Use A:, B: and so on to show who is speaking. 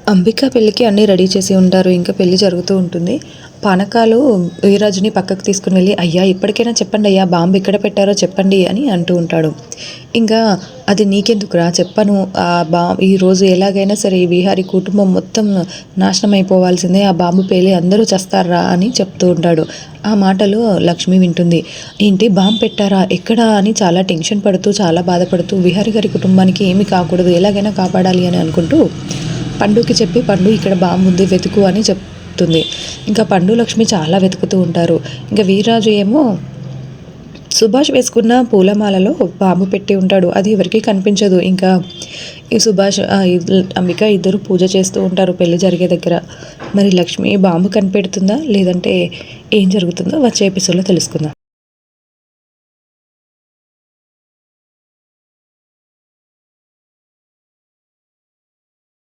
A: అంబిక పెళ్ళికి అన్నీ రెడీ చేసి ఉంటారు. ఇంకా పెళ్లి జరుగుతూ ఉంటుంది. పానకాలు వీర్రాజుని పక్కకు తీసుకొని వెళ్ళి, "అయ్యా! ఇప్పటికైనా చెప్పండి అయ్యా! బాంబు ఎక్కడ పెట్టారో చెప్పండి" అని అంటూ ఉంటాడు. ఇంకా "అది నీకెందుకురా చెప్పను. ఈరోజు ఎలాగైనా సరే ఈ విహారీ కుటుంబం మొత్తం నాశనం అయిపోవాల్సిందే. ఆ బాంబు పేలి అందరూ చస్తార్రా" అని చెప్తూ ఉంటాడు. ఆ మాటలు లక్ష్మి వింటుంది. "ఏంటి బాంబు పెట్టారా? ఎక్కడ?" అని చాలా టెన్షన్ పడుతూ, చాలా బాధపడుతూ విహారీ గారి కుటుంబానికి ఏమీ కాకూడదు, ఎలాగైనా కాపాడాలి అని అనుకుంటూ పండుకి చెప్పి, "పండు ఇక్కడ బాంబుంది వెతుకు" అని చెప్తుంది. ఇంకా పండు, లక్ష్మి చాలా వెతుకుతూ ఉంటారు. ఇంకా వీర్రాజు ఏమో సుభాష్ వేసుకున్న పూలమాలలో బాంబు పెట్టి ఉంటాడు. అది ఎవరికీ కనిపించదు. ఇంకా ఈ సుభాష్ అంబిక ఇద్దరు పూజ చేస్తూ ఉంటారు పెళ్లి జరిగే దగ్గర. మరి లక్ష్మి బాంబు కనిపెడుతుందా లేదంటే ఏం జరుగుతుందో వచ్చే ఎపిసోడ్లో తెలుసుకుందాం.